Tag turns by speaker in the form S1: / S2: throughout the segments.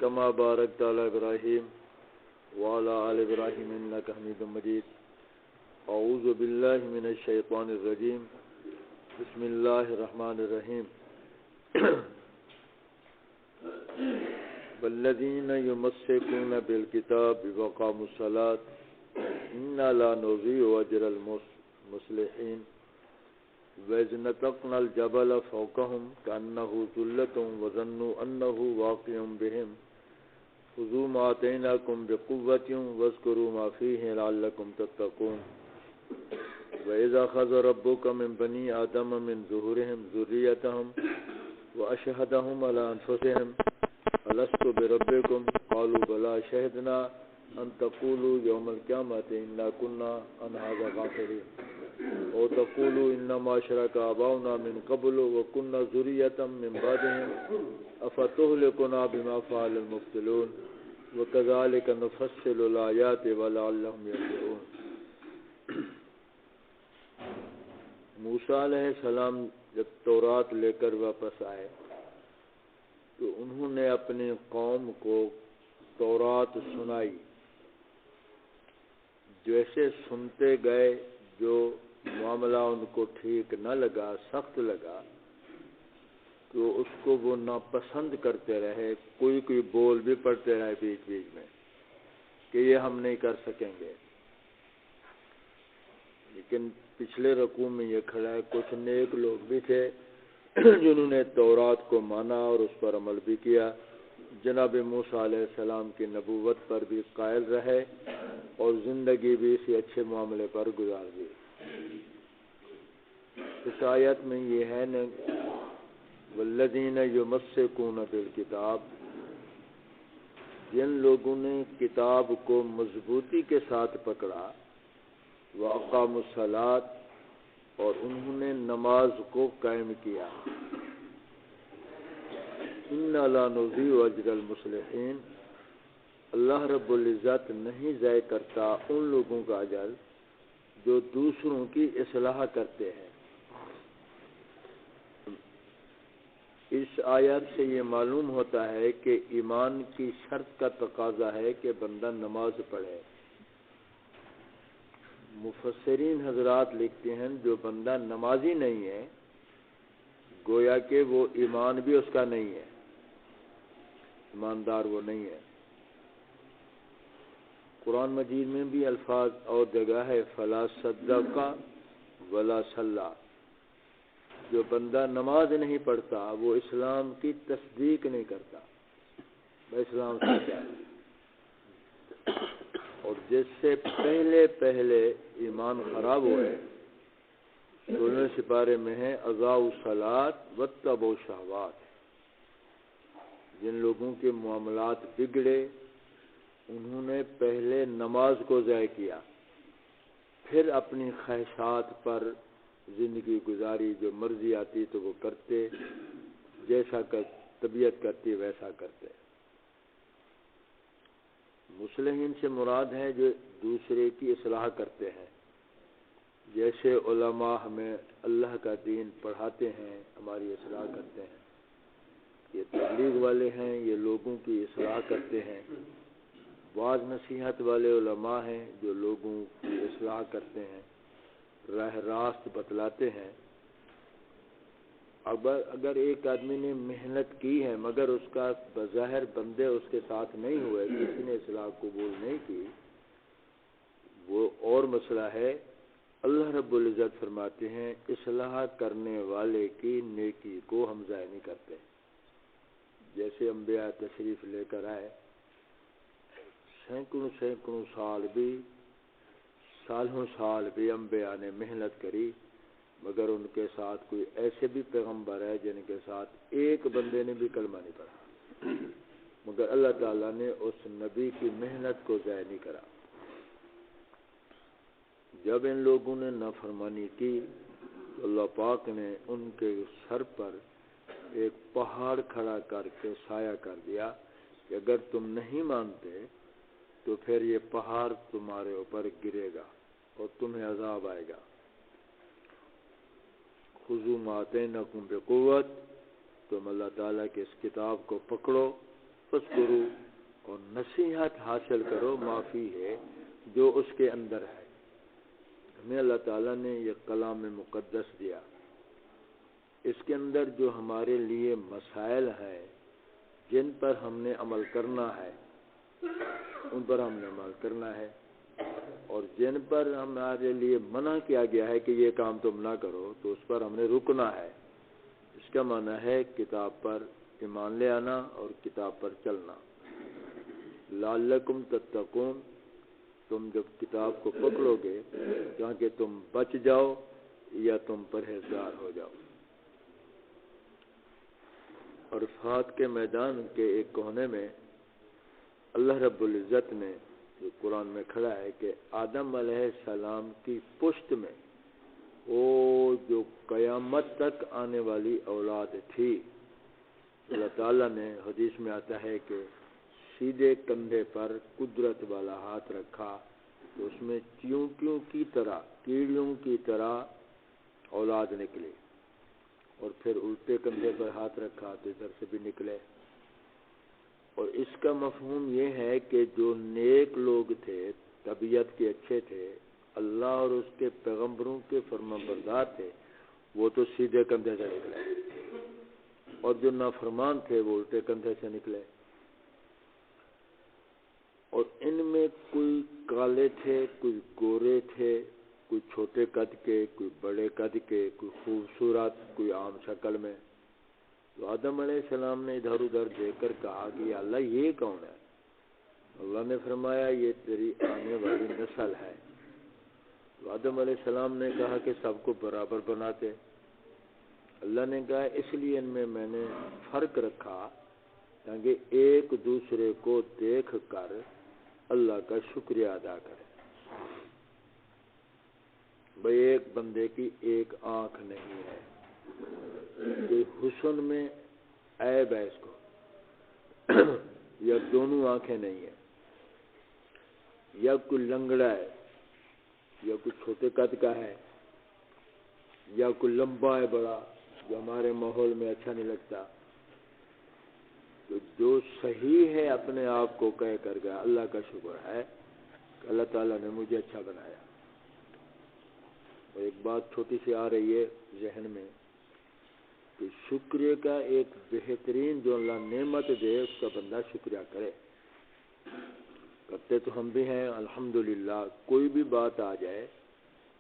S1: كما باركت على إبراهيم وعلى آل إبراهيم إنك حميد مجيد. أعوذ بالله من الشيطان الرجيم. بسم الله الرحمن الرحيم. والذين يمسكون بالكتاب وأقاموا الصلاة إنا لا نضيع أجر المصلحين. وإذ نتقنا الجبل فوقهم كأنه ظلة وظنوا أنه واقع بهم خذوا ما آتيناكم بقوة واذكروا ما فيه لعلكم تتقون. وإذا أخذ ربك من بني آدم من ظهورهم ذريتهم وأشهدهم على أنفسهم ألست بربكم قالوا بلى شهدنا أن تقولوا يوم القيامة إنا كنا عن هذا غافلين أو تقولوا إنما أشرك آباؤنا من قبل وكنا ذرية من بعدهم أفتهلكنا بما فعل المبطلون وكذلك نفصل الآيات ولعلهم يرجعون. موسیٰ علیہ السلام جب تورات لے کر واپس آئے تو انہوں نے اپنی قوم کو تورات سنائی. جیسے سنتے گئے جو معاملہ ان کو ٹھیک نہ لگا، سخت لگا، تو اس کو وہ ناپسند کرتے رہے. کوئی بول بھی پڑتے رہے بیچ بیچ میں کہ یہ ہم نہیں کر سکیں گے. لیکن پچھلے رکوع میں یہ کھڑا ہے کچھ نیک لوگ بھی تھے جنہوں نے تورات کو مانا اور اس پر عمل بھی کیا. جناب موسیٰ علیہ السلام کی نبوت پر بھی قائل رہے اور زندگی بھی اسی اچھے معاملے پر گزار دی. اس آیت میں یہ ہے نا والذین یمسکون بالکتاب، جن لوگوں نے کتاب کو مضبوطی کے ساتھ پکڑا، وَأَقَامُوا الصَّلَاةَ، اور انہوں نے نماز کو قائم کیا. إِنَّا لَا نُضِيعُ أَجْرَ الْمُصْلِحِينَ، اللہ رب العزت نہیں ضائع کرتا ان لوگوں کا اجر جو دوسروں کی اصلاح کرتے ہیں. اس آیت سے یہ معلوم ہوتا ہے کہ ایمان کی شرط کا تقاضا ہے کہ بندہ نماز پڑھے. مفسرین حضرات لکھتے ہیں جو بندہ نمازی نہیں ہے گویا کہ وہ ایمان بھی اس کا نہیں ہے، ایماندار وہ نہیں ہے. قرآن مجید میں بھی الفاظ اور جگہ ہے فلا صدق ولا صلی. جو بندہ نماز نہیں پڑھتا وہ اسلام کی تصدیق نہیں کرتا، میں اسلام سچا ہے. اور جس سے پہلے ایمان خراب ہوئے 16 سپارے میں ہے اضاعوا الصلاۃ واتبعوا الشہوات. جن لوگوں کے معاملات بگڑے انہوں نے پہلے نماز کو ضائع کیا، پھر اپنی خواہشات پر زندگی گزاری، جو مرضی آتی تو وہ کرتے، جیسا طبیعت کرتی ویسا کرتے. مصلحین سے مراد ہے جو دوسرے کی اصلاح کرتے ہیں. جیسے علماء ہمیں اللہ کا دین پڑھاتے ہیں، ہماری اصلاح کرتے ہیں. یہ تبلیغ والے ہیں، یہ لوگوں کی اصلاح کرتے ہیں. واعظ نصیحت والے علماء ہیں جو لوگوں کی اصلاح کرتے ہیں، راہ راست بتلاتے ہیں. اگر ایک آدمی نے محنت کی ہے مگر اس کا بظاہر بندے اس کے ساتھ نہیں ہوئے، کسی نے اصلاح قبول نہیں کی، وہ اور مسئلہ ہے. اللہ رب العزت فرماتے ہیں اصلاح کرنے والے کی نیکی کو ہم ضائع نہیں کرتے. جیسے انبیاء تشریف لے کر آئے، سینکڑوں سال بھی انبیاء نے محنت کری، مگر ان کے ساتھ کوئی ایسے بھی پیغمبر ہے جن کے ساتھ ایک بندے نے بھی کلمہ نہیں پڑھا، مگر اللہ تعالیٰ نے اس نبی کی محنت کو ضائع نہیں کرا. جب ان لوگوں نے نافرمانی کی تو اللہ پاک نے ان کے سر پر ایک پہاڑ کھڑا کر کے سایہ کر دیا کہ اگر تم نہیں مانتے تو پھر یہ پہاڑ تمہارے اوپر گرے گا اور تمہیں عذاب آئے گا. خذوا ما آتیناکم بقوۃ، تم اللہ تعالیٰ کی اس کتاب کو پکڑو فذکروا اور نصیحت حاصل کرو معافی ہے جو اس کے اندر ہے. ہمیں اللہ تعالیٰ نے یہ کلام مقدس دیا، اس کے اندر جو ہمارے لیے مسائل ہیں جن پر ہم نے عمل کرنا ہے ان پر ہم نے عمل کرنا ہے، اور جن پر ہمارے لیے منع کیا گیا ہے کہ یہ کام تم نہ کرو تو اس پر ہم نے رکنا ہے. اس کا معنی ہے کتاب پر ایمان لے آنا اور کتاب پر چلنا. لعلکم تتقون، تم جب کتاب کو پکڑو گے تاکہ تم بچ جاؤ یا تم پرہیزگار ہو جاؤ. عرفات کے میدان کے ایک کونے میں اللہ رب العزت نے جو قرآن میں کھڑا ہے کہ آدم علیہ السلام کی پشت میں وہ جو قیامت تک آنے والی اولاد تھی، اللہ تعالیٰ نے حدیث میں آتا ہے کہ سیدھے کندھے پر قدرت والا ہاتھ رکھا تو اس میں چیونٹیوں کی طرح، کیڑیوں کی طرح اولاد نکلی، اور پھر الٹے کندھے پر ہاتھ رکھا تو ادھر سے بھی نکلے. اور اس کا مفہوم یہ ہے کہ جو نیک لوگ تھے، طبیعت کے اچھے تھے، اللہ اور اس کے پیغمبروں کے فرمانبردار تھے، وہ تو سیدھے کندھے سے نکلے، اور جو نافرمان تھے وہ الٹے کندھے سے نکلے. اور ان میں کوئی کالے تھے، کوئی گورے تھے، کوئی چھوٹے قد کے، کوئی بڑے قد کے، کوئی خوبصورت، کوئی عام شکل میں. تو آدم علیہ السلام نے ادھر ادھر دیکھ کر کہا کہ یا اللہ یہ کون ہے؟ اللہ نے فرمایا یہ تیری آنے والی نسل ہے. تو آدم علیہ السلام نے کہا کہ سب کو برابر بناتے. اللہ نے کہا اس لیے ان میں نے فرق رکھا تاکہ ایک دوسرے کو دیکھ کر اللہ کا شکریہ ادا کرے. بھئی ایک بندے کی ایک آنکھ نہیں ہے، کوئی حسن میں عیب ہے اس کو، یا دونوں آنکھیں نہیں ہیں، یا کوئی لنگڑا ہے، یا کوئی چھوٹے قد کا ہے، یا کوئی لمبا ہے بڑا جو ہمارے ماحول میں اچھا نہیں لگتا. تو جو صحیح ہے اپنے آپ کو کہہ کر گیا اللہ کا شکر ہے کہ اللہ تعالیٰ نے مجھے اچھا بنایا. اور ایک بات چھوٹی سی آ رہی ہے ذہن میں کہ شکریہ کا ایک بہترین جو اللہ نعمت دے اس کا بندہ شکریہ کرے. کرتے تو ہم بھی ہیں الحمدللہ. کوئی بھی بات آ جائے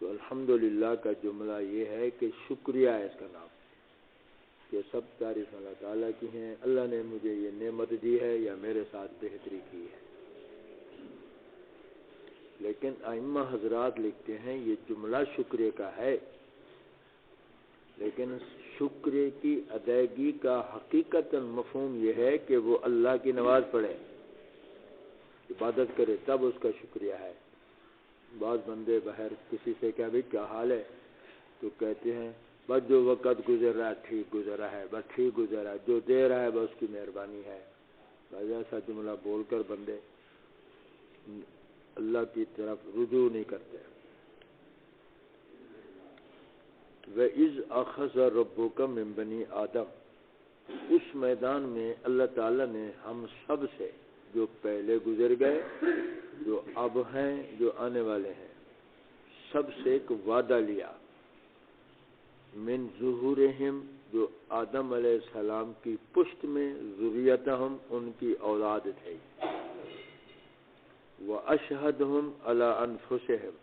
S1: تو الحمدللہ کا جملہ یہ ہے کہ شکریہ ہے اس کا نام، کہ سب تعریف اللہ تعالیٰ کی ہیں، اللہ نے مجھے یہ نعمت دی ہے یا میرے ساتھ بہتری کی ہے. لیکن ائمہ حضرات لکھتے ہیں یہ جملہ شکریہ کا ہے، لیکن شکریہ کی ادائیگی کا حقیقتاً مفہوم یہ ہے کہ وہ اللہ کی نماز پڑھے، عبادت کرے، تب اس کا شکریہ ہے. بعض بندے باہر کسی سے کیا بھی کیا حال ہے تو کہتے ہیں بس جو وقت گزر رہا ہے ٹھیک گزرا ہے، بس ٹھیک گزرا ہے، جو دے رہا ہے بس اس کی مہربانی ہے. بس ایسا جملہ بول کر بندے اللہ کی طرف رجوع نہیں کرتے. وَإِذْ أَخَذَ رَبُّكَ مِنْ بَنِي آدم، اس میدان میں اللہ تعالیٰ نے ہم سب سے، جو پہلے گزر گئے، جو اب ہیں، جو آنے والے ہیں، سب سے ایک وعدہ لیا. من ظہورہم، جو آدم علیہ السلام کی پشت میں ذریتہم، ان کی اولاد تھے. وَأَشْهَدْهُمْ عَلَىٰ أَنفُسِهِمْ،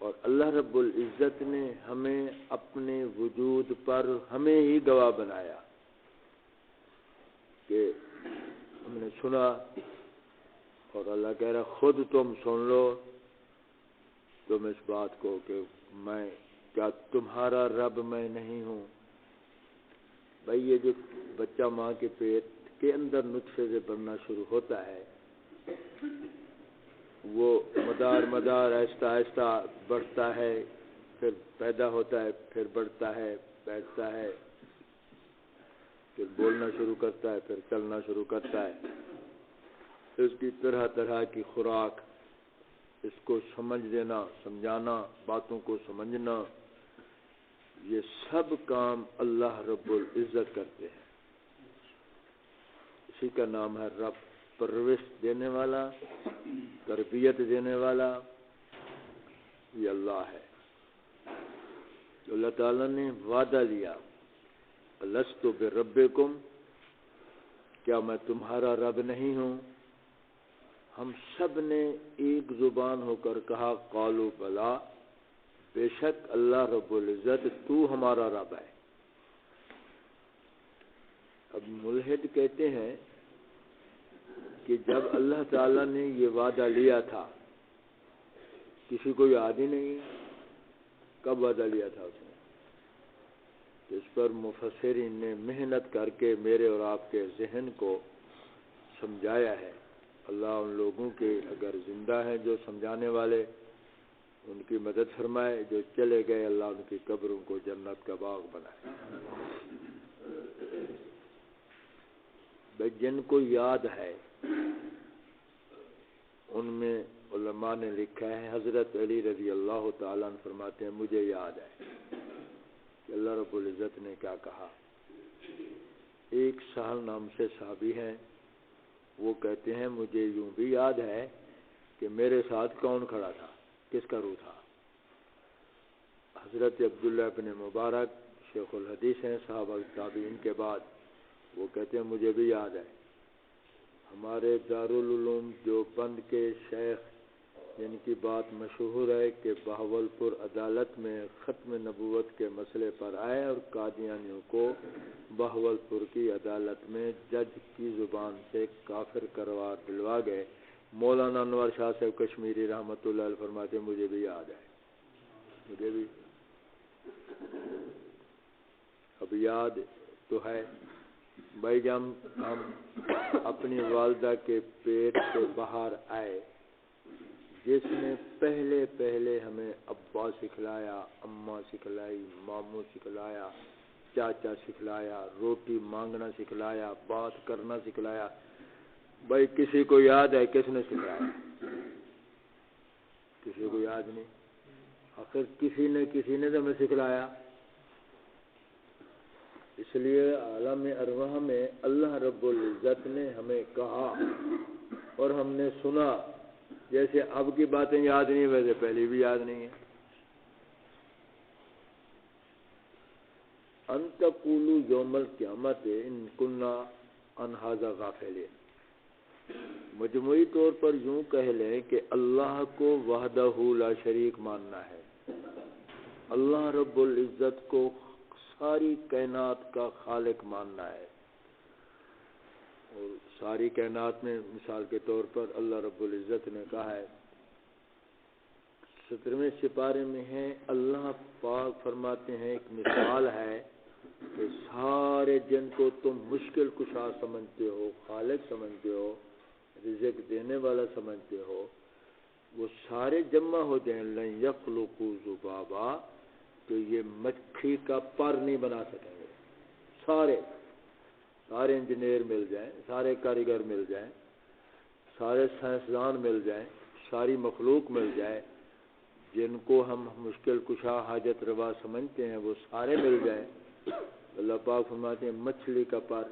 S1: اور اللہ رب العزت نے ہمیں اپنے وجود پر ہمیں ہی گواہ بنایا کہ ہم نے سنا. اور اللہ کہہ رہا خود تم سن لو تم اس بات کو کہ میں کیا تمہارا رب میں نہیں ہوں. بھائی یہ جو بچہ ماں کے پیٹ کے اندر نطفے سے بڑھنا شروع ہوتا ہے وہ مدار آہستہ آہستہ بڑھتا ہے، پھر پیدا ہوتا ہے، پھر بڑھتا ہے، بیٹھتا ہے، پھر بولنا شروع کرتا ہے، پھر چلنا شروع کرتا ہے. اس کی طرح طرح کی خوراک، اس کو سمجھ دینا، سمجھانا، باتوں کو سمجھنا، یہ سب کام اللہ رب العزت کرتے ہیں. اسی کا نام ہے رب، پرورش دینے والا، تربیت دینے والا، یہ اللہ ہے۔ اللہ تعالیٰ نے وعدہ لیا، الست بربکم، کیا میں تمہارا رب نہیں ہوں؟ ہم سب نے ایک زبان ہو کر کہا قالوا بلا، بے شک اللہ رب العزت تو ہمارا رب ہے۔ اب ملحد کہتے ہیں کہ جب اللہ تعالیٰ نے یہ وعدہ لیا تھا کسی کو یاد ہی نہیں، کب وعدہ لیا تھا اس نے؟ اس پر مفسرین نے محنت کر کے میرے اور آپ کے ذہن کو سمجھایا ہے۔ اللہ ان لوگوں کے اگر زندہ ہیں جو سمجھانے والے، ان کی مدد فرمائے، جو چلے گئے اللہ ان کی قبروں کو جنت کا باغ بنائے۔ جن کو یاد ہے ان میں علماء نے لکھا ہے، حضرت علی رضی اللہ تعالیٰ عنہ فرماتے ہیں مجھے یاد ہے کہ اللہ رب العزت نے کیا کہا۔ ایک سہل نام سے صحابی ہیں، وہ کہتے ہیں مجھے یوں بھی یاد ہے کہ میرے ساتھ کون کھڑا تھا، کس کا روح تھا۔ حضرت عبداللہ بن مبارک شیخ الحدیث ہیں صحابہ تابعین کے بعد، وہ کہتے ہیں مجھے بھی یاد ہے ہمارے دارالعلوم دیوبند کے شیخ، جن کی بات مشہور ہے کہ بہاولپور عدالت میں ختم نبوت کے مسئلے پر آئے اور قادیانیوں کو بہاولپور کی عدالت میں جج کی زبان سے کافر قرار دلوا گئے۔ مولانا انور شاہ صاحب کشمیری رحمۃ اللہ علیہ فرماتے ہیں مجھے بھی یاد ہے، مجھے بھی۔ اب یاد تو ہے بھائی، جب ہم اپنی والدہ کے پیٹ سے باہر آئے، جس نے پہلے ہمیں ابا سکھلایا، اماں سکھلائی، ماموں سکھلایا، چاچا سکھلایا، روٹی مانگنا سکھلایا، بات کرنا سکھلایا، بھائی کسی کو یاد ہے کس نے سکھلایا؟ کسی کو یاد نہیں۔ آخر کسی نے تو ہمیں سکھلایا۔ اس لیے عالم ارواح میں اللہ رب العزت نے ہمیں کہا اور ہم نے سنا، جیسے اب کی باتیں یاد نہیں ویسے پہلے بھی یاد نہیں ہے۔ ان تقولوا یوم القیامت ان کنا عن ھذا غافلین، مجموعی طور پر یوں کہہ لیں کہ اللہ کو وحدہ لا شریک ماننا ہے، اللہ رب العزت کو ساری کائنات کا خالق ماننا ہے۔ اور ساری کائنات میں مثال کے طور پر اللہ رب العزت نے کہا ہے 17ویں سپارے میں ہے، اللہ پاک فرماتے ہیں ایک مثال ہے کہ سارے جن کو تم مشکل کشا سمجھتے ہو، خالق سمجھتے ہو، رزق دینے والا سمجھتے ہو، وہ سارے جمع ہو جائیں لن یخلقوا ذبابا، تو یہ مکھی کا پر نہیں بنا سکیں گے۔ سارے انجینئر مل جائیں، سارے کاریگر مل جائیں، سارے سائنسدان مل جائیں، ساری مخلوق مل جائے، جن کو ہم مشکل کشا حاجت روا سمجھتے ہیں وہ سارے مل جائیں، اللہ پاک فرماتے ہیں مچھلی کا پر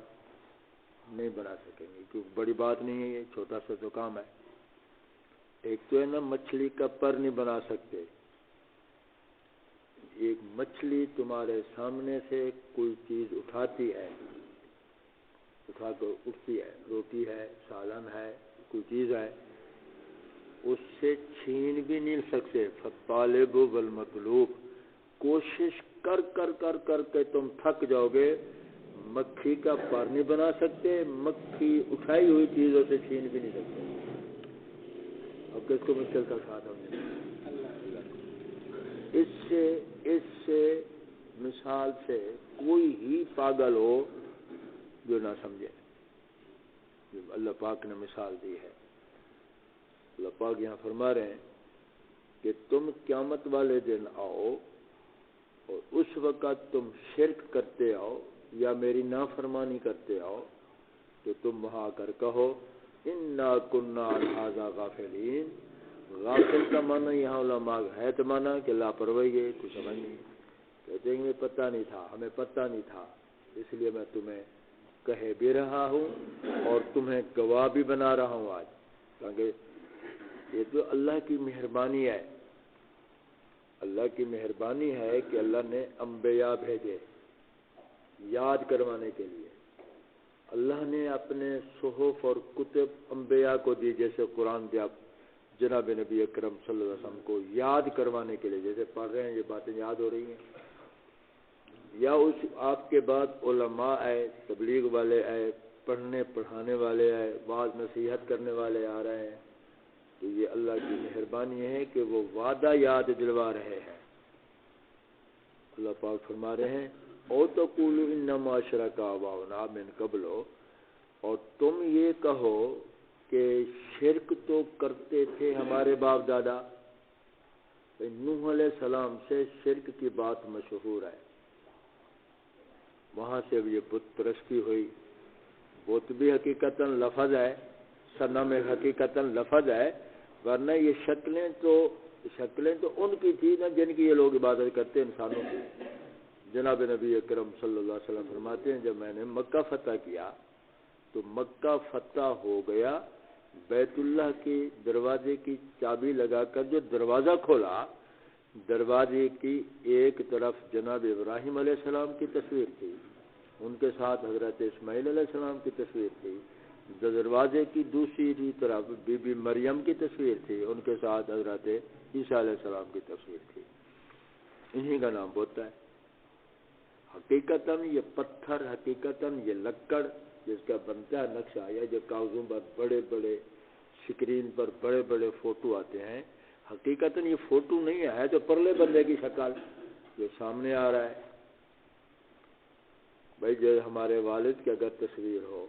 S1: نہیں بنا سکیں گے، کیونکہ بڑی بات نہیں ہے، یہ چھوٹا سا تو کام ہے۔ ایک تو ہے نا مچھلی کا پر نہیں بنا سکتے، ایک مچھلی تمہارے سامنے سے کوئی چیز اٹھاتی ہے، اٹھا کر اٹھتی ہے، روٹی ہے، سالن ہے، کوئی چیز ہے، اس سے چھین بھی نہیں سکتے۔ فالطالب والمطلوب، کوشش کر کے تم تھک جاؤ گے، مکھی کا پر نہیں بنا سکتے، مکھی اٹھائی ہوئی چیزوں سے چھین بھی نہیں سکتے۔ اب کس کو مشکل کا ساتھ ہم نے اس سے مثال سے کوئی ہی پاگل ہو جو نہ سمجھے، جو اللہ پاک نے مثال دی ہے۔ اللہ پاک یہاں فرما رہے ہیں کہ تم قیامت والے دن آؤ اور اس وقت تم شرک کرتے آؤ یا میری نافرمانی کرتے آؤ، تو تم وہاں کر کہو انا کنا عن ھذا غافلین۔ غافل کا معنی یہاں علماء ہے تو معنی کہ لاپرواہی ہے، کچھ سمجھ نہیں، کہتے ہیں ہمیں پتہ نہیں تھا، اس لیے میں تمہیں کہہ بھی رہا ہوں اور تمہیں گواہ بھی بنا رہا ہوں آج، کیونکہ یہ تو اللہ کی مہربانی ہے۔ اللہ کی مہربانی ہے کہ اللہ نے انبیاء بھیجے یاد کروانے کے لیے۔ اللہ نے اپنے صحف اور کتب انبیاء کو دی، جیسے قرآن بھی آپ جناب نبی اکرم صلی اللہ علیہ وسلم کو یاد کروانے کے لیے، جیسے پڑھ رہے ہیں یہ باتیں یاد ہو رہی ہیں، یا اس آپ کے بعد علماء آئے، تبلیغ والے آئے، پڑھنے پڑھانے والے آئے، واعظ نصیحت کرنے والے آ رہے ہیں، تو یہ اللہ کی مہربانی ہے کہ وہ وعدہ یاد دلوا رہے ہیں۔ اللہ پاک فرما رہے ہیں او تقولوا انما اشرک آباؤنا من قبل، اور تم یہ کہو کہ شرک تو کرتے تھے ہمارے باپ دادا۔ نوح علیہ السلام سے شرک کی بات مشہور ہے، وہاں سے یہ بت پرستی ہوئی۔ بت بھی حقیقتاً لفظ ہے، صنم حقیقتاً لفظ ہے، ورنہ یہ شکلیں تو ان کی تھی نا جن کی یہ لوگ عبادت کرتے انسانوں کی۔ جناب نبی اکرم صلی اللہ علیہ وسلم فرماتے ہیں جب میں نے مکہ فتح کیا تو مکہ فتح ہو گیا، بیت اللہ کے دروازے کی چابی لگا کر جو دروازہ کھولا، دروازے کی ایک طرف جناب ابراہیم علیہ السلام کی تصویر تھی، ان کے ساتھ حضرت اسماعیل علیہ السلام کی تصویر تھی، دروازے کی دوسری طرف بی بی مریم کی تصویر تھی، ان کے ساتھ حضرت عیسیٰ علیہ السلام کی تصویر تھی۔ انہی کا نام ہوتا ہے۔ حقیقتاً یہ پتھر، حقیقتاً یہ لکڑ جس کا بنتا ہے نقشہ، یا جو کاغذوں پر بڑے بڑے اسکرین پر بڑے بڑے فوٹو آتے ہیں، حقیقتاً یہ فوٹو نہیں ہے تو پرلے بندے کی شکل جو سامنے آ رہا ہے۔ بھائی جو ہمارے والد کی اگر تصویر ہو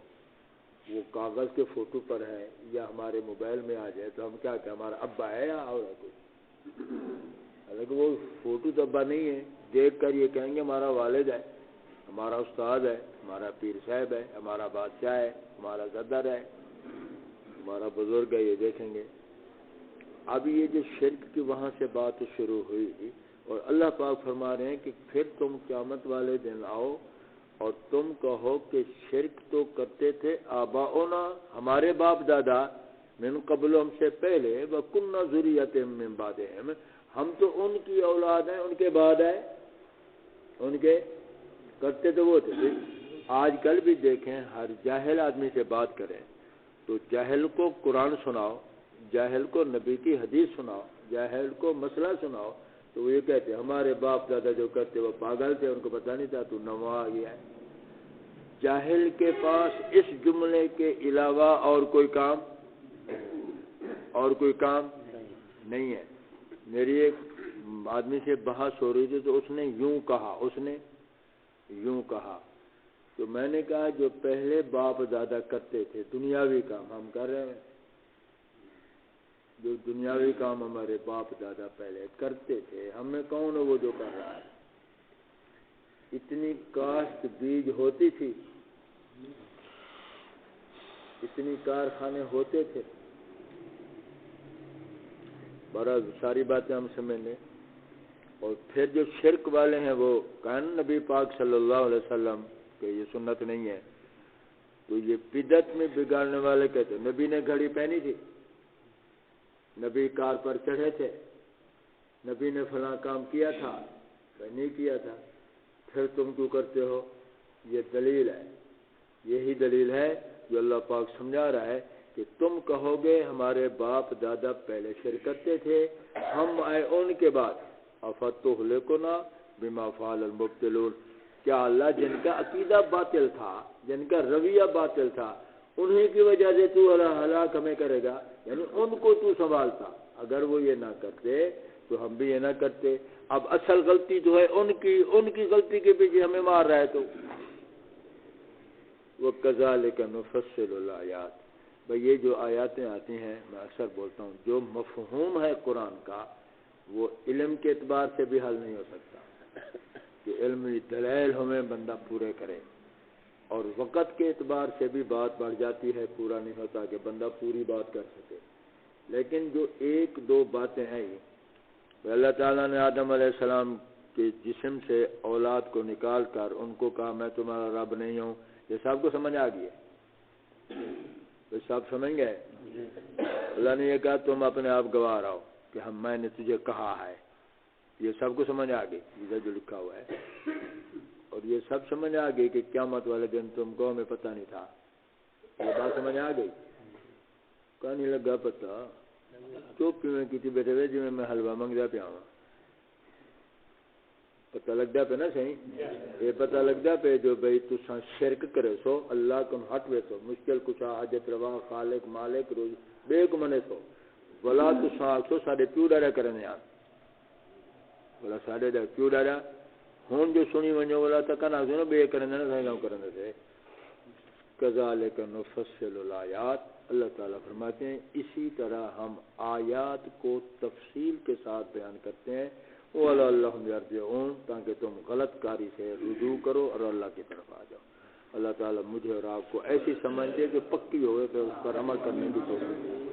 S1: وہ کاغذ کے فوٹو پر ہے یا ہمارے موبائل میں آ جائے تو ہم کیا کہ ہمارا ابا ہے یا اور کوئی، حالانکہ وہ فوٹو تو ابا نہیں ہے، دیکھ کر یہ کہیں گے ہمارا والد ہے، ہمارا استاد ہے، ہمارا پیر صاحب ہے، ہمارا بادشاہ ہے، ہمارا صدر ہے، ہمارا بزرگ ہے، یہ دیکھیں گے۔ اب یہ جو شرک کی وہاں سے بات شروع ہوئی اور اللہ پاک فرما رہے ہیں کہ پھر تم قیامت والے دن آؤ اور تم کہو کہ شرک تو کرتے تھے آباؤنا ہمارے باپ دادا، من قبل ہم سے پہلے، وَكُنَّا ذُرِّيَّةً مِّن بَعْدِهِمْ ہم تو ان کی اولاد ہیں، ان کے بعد ہے، ان کے کرتے تو وہ تھے۔ آج کل بھی دیکھیں ہر جاہل آدمی سے بات کریں تو جاہل کو قرآن سناؤ، جاہل کو نبی کی حدیث سناؤ، جاہل کو مسئلہ سناؤ تو وہ یہ کہتے ہیں ہمارے باپ دادا جو کرتے وہ پاگل تھے، ان کو پتہ نہیں تھا، تو نوا آ گیا ہے۔ جاہل کے پاس اس جملے کے علاوہ اور کوئی کام نہیں ہے۔ میری ایک آدمی سے بحث ہو رہی تھی تو اس نے یوں کہا تو میں نے کہا جو پہلے باپ دادا کرتے تھے دنیاوی کام ہم کر رہے ہیں، جو دنیاوی کام ہمارے باپ دادا پہلے کرتے تھے، ہم میں کون ہے وہ جو کر رہا ہے؟ اتنی کاشت بیج ہوتی تھی، اتنی کارخانے ہوتے تھے، بڑا ساری باتیں ہم سمجھ لیں۔ اور پھر جو شرک والے ہیں وہ کہن نبی پاک صلی اللہ علیہ وسلم کہ یہ سنت نہیں ہے، تو یہ بدعت میں بگاڑنے والے کہتے ہیں نبی نے گھڑی پہنی تھی، نبی کار پر چڑھے تھے، نبی نے فلاں کام کیا تھا، نہیں کیا تھا، پھر تم کیوں کرتے ہو؟ یہ دلیل ہے، یہی دلیل ہے جو اللہ پاک سمجھا رہا ہے کہ تم کہو گے ہمارے باپ دادا پہلے شرک کرتے تھے، ہم آئے ان کے بعد، افتہلکنا بما فعل المبطلون، کیا اللہ جن کا عقیدہ باطل تھا، جن کا رویہ باطل تھا، انہی کی وجہ سے تو ہلاک ہمیں کرے گا، یعنی ان کو تو سنبھالتا، اگر وہ یہ نہ کرتے تو ہم بھی یہ نہ کرتے۔ اب اصل غلطی جو ہے ان کی غلطی کے پیچھے ہمیں مار رہا ہے، تو وَكَذَلِكَ نُفَصِّلُ الْآيَاتِ، بھئی یہ جو آیاتیں آتی ہیں میں اکثر بولتا ہوں جو مفہوم ہے قرآن کا وہ علم کے اعتبار سے بھی حل نہیں ہو سکتا کہ علمی دلائل ہمیں بندہ پورے کرے، اور وقت کے اعتبار سے بھی بات بڑھ جاتی ہے، پورا نہیں ہوتا کہ بندہ پوری بات کر سکے۔ لیکن جو ایک دو باتیں ہیں، اللہ تعالیٰ نے آدم علیہ السلام کے جسم سے اولاد کو نکال کر ان کو کہا میں تمہارا رب نہیں ہوں، یہ سب کو سمجھ آ گئی ہے؟ تو سب سمجھ گئے؟ اللہ نے یہ کہا تم اپنے آپ گواہ رہو کہ میں نے تجھے کہا ہے. یہ سب کو سمجھ آ گئی ادھر جو لکھا ہوا ہے. اور یہ سب سمجھ آ گئی کہ قیامت والے دن تم کو ہمیں پتہ نہیں تھا. یہ بات سمجھ آ گئی؟ کہاں نہیں لگا پتہ؟ چوپ میں کی تھی بیٹھے ہوئے جی میں حلوہ منگتا پیا ہوں. پتہ لگتا پہ نا صحیح یہ پتہ لگتا پہ جو بھائی تساں شرک کرے سو اللہ کو ہٹ وے سو مشکل کچھ حاجت روا خالق مالک روز بے کو منے سو بلا تساں آکسو ساڈے پیو ڈاڑا کرنے آ بلا ساڈے دا پیو ڈاڑا ہوں جو سنی ونجو والا تو کہنا سو نا بے کرنے نا سائیں کرنے سے کذالک نفصل الآیات. اللہ تعالیٰ فرماتے ہیں اسی طرح ہم آیات کو تفصیل کے ساتھ بیان کرتے ہیں وَلَعَلَّهُمْ يَرْجِعُونَ تاکہ تم غلط کاری سے رجوع کرو اور اللہ کی طرف آ جاؤ. اللہ تعالیٰ مجھے اور آپ کو ایسی سمجھ دے کہ پکی ہوئے کہ اس پر عمل کرنے کی توفیق دے.